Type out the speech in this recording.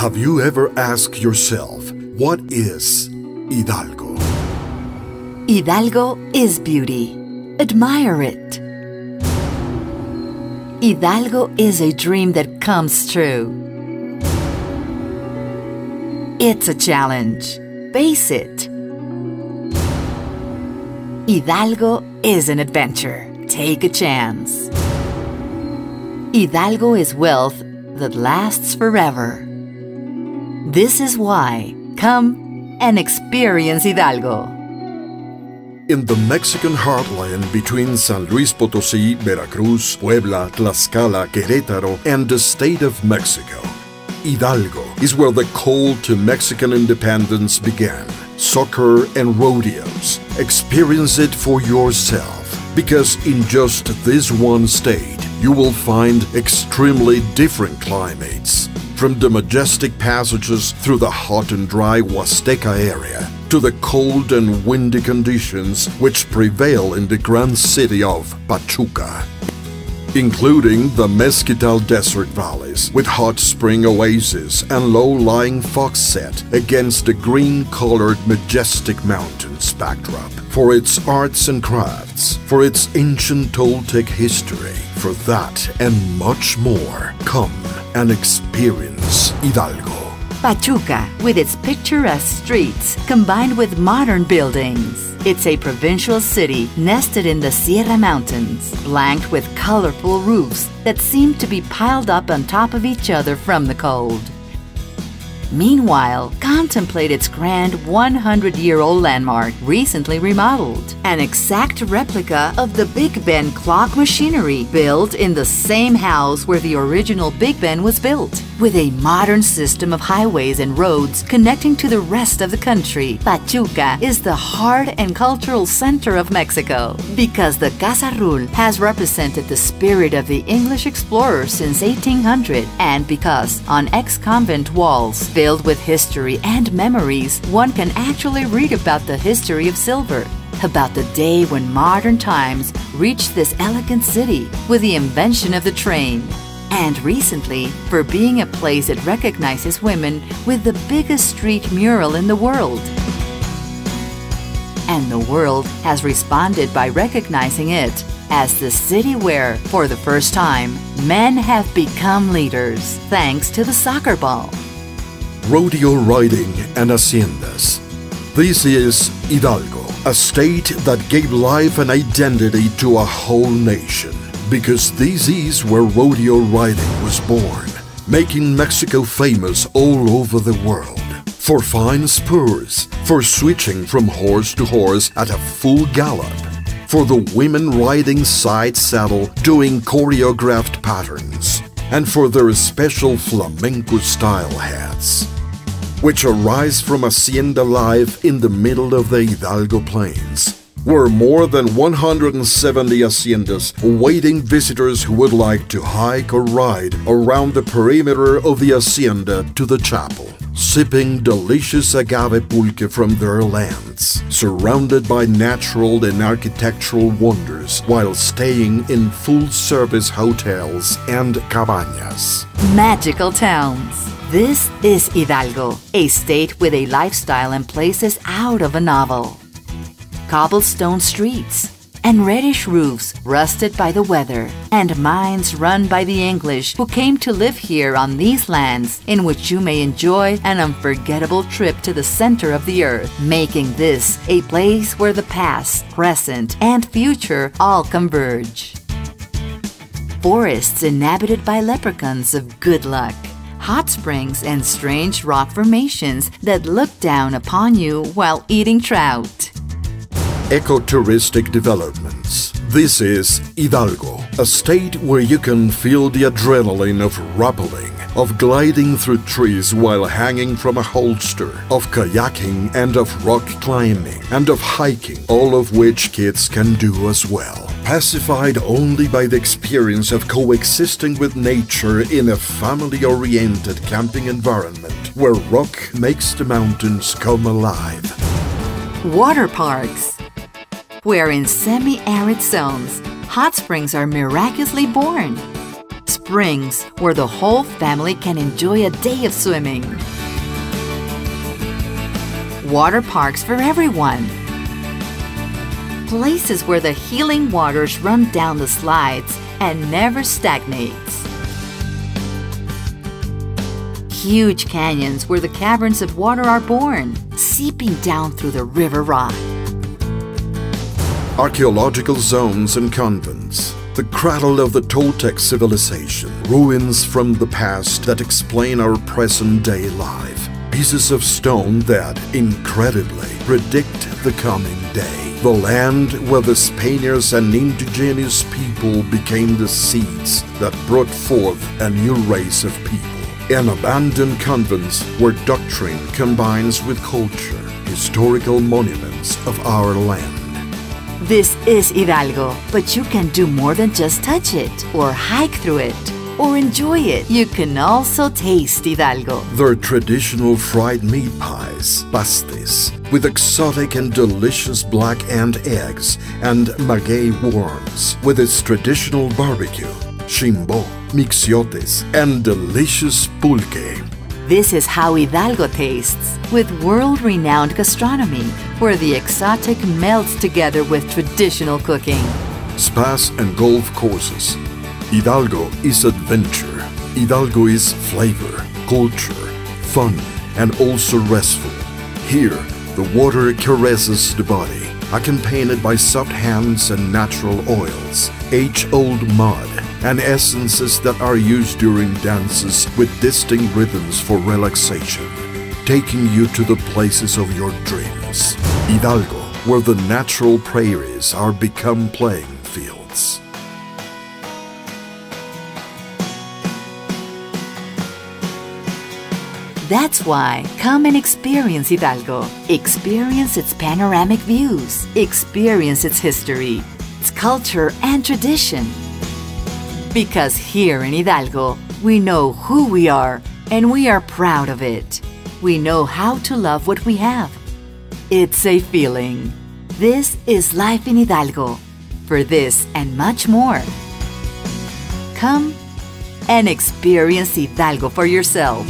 Have you ever asked yourself, what is Hidalgo? Hidalgo is beauty. Admire it. Hidalgo is a dream that comes true. It's a challenge. Face it. Hidalgo is an adventure. Take a chance. Hidalgo is wealth that lasts forever. This is why, come and experience Hidalgo. In the Mexican heartland between San Luis Potosí, Veracruz, Puebla, Tlaxcala, Querétaro, and the state of Mexico, Hidalgo is where the call to Mexican independence began. Soccer and rodeos. Experience it for yourself, because in just this one state, you will find extremely different climates. From the majestic passages through the hot and dry Huasteca area, to the cold and windy conditions which prevail in the grand city of Pachuca, including the Mezquital desert valleys with hot spring oases and low-lying fog set against the green-colored majestic mountains backdrop. For its arts and crafts, for its ancient Toltec history, for that and much more, come and experience Hidalgo. Pachuca, with its picturesque streets combined with modern buildings. It's a provincial city nested in the Sierra Mountains, flanked with colorful roofs that seem to be piled up on top of each other from the cold. Meanwhile, contemplate its grand 100-year-old landmark, recently remodeled, an exact replica of the Big Ben clock machinery built in the same house where the original Big Ben was built. With a modern system of highways and roads connecting to the rest of the country, Pachuca is the heart and cultural center of Mexico, because the Casa Rul has represented the spirit of the English explorers since 1800, and because on ex-convent walls filled with history and memories, one can actually read about the history of silver, about the day when modern times reached this elegant city with the invention of the train, and recently for being a place that recognizes women with the biggest street mural in the world. And the world has responded by recognizing it as the city where, for the first time, men have become leaders thanks to the soccer ball. Rodeo riding and haciendas. This is Hidalgo, a state that gave life and identity to a whole nation, because this is where rodeo riding was born, making Mexico famous all over the world. For fine spurs, for switching from horse to horse at a full gallop, for the women riding side saddle doing choreographed patterns, and for their special flamenco-style hats, which arise from hacienda life in the middle of the Hidalgo Plains, where more than 170 haciendas awaiting visitors who would like to hike or ride around the perimeter of the hacienda to the chapel, sipping delicious agave pulque from their lands, surrounded by natural and architectural wonders while staying in full-service hotels and cabañas. Magical towns. This is Hidalgo, a state with a lifestyle and places out of a novel. Cobblestone streets and reddish roofs rusted by the weather, and mines run by the English who came to live here on these lands, in which you may enjoy an unforgettable trip to the center of the earth, making this a place where the past, present, and future all converge. Forests inhabited by leprechauns of good luck, hot springs and strange rock formations that look down upon you while eating trout. Ecotouristic developments. This is Hidalgo, a state where you can feel the adrenaline of rappelling, of gliding through trees while hanging from a holster, of kayaking and of rock climbing, and of hiking, all of which kids can do as well. Pacified only by the experience of coexisting with nature in a family-oriented camping environment where rock makes the mountains come alive. Water parks, where in semi-arid zones, hot springs are miraculously born. springs where the whole family can enjoy a day of swimming. Water parks for everyone. Places where the healing waters run down the slides and never stagnates. Huge canyons where the caverns of water are born, seeping down through the river rock. Archaeological zones and convents, the cradle of the Toltec civilization, ruins from the past that explain our present-day life, pieces of stone that, incredibly, predict the coming day. The land where the Spaniards and indigenous people became the seeds that brought forth a new race of people. And abandoned convents where doctrine combines with culture, historical monuments of our land. This is Hidalgo, but you can do more than just touch it, or hike through it, or enjoy it. You can also taste Hidalgo. Their traditional fried meat pies, pastes, with exotic and delicious black ant eggs and maguey worms, with its traditional barbecue, chimbo, mixiotes, and delicious pulque. This is how Hidalgo tastes, with world-renowned gastronomy, where the exotic melts together with traditional cooking. Spas and golf courses. Hidalgo is adventure. Hidalgo is flavor, culture, fun, and also restful. Here, the water caresses the body, accompanied by soft hands and natural oils, age-old mud, and essences that are used during dances with distinct rhythms for relaxation, taking you to the places of your dreams. Hidalgo, where the natural prairies are become playing fields. That's why, come and experience Hidalgo. Experience its panoramic views. Experience its history, its culture and tradition. Because here in Hidalgo, we know who we are and we are proud of it. We know how to love what we have. It's a feeling. This is life in Hidalgo. For this and much more, come and experience Hidalgo for yourself.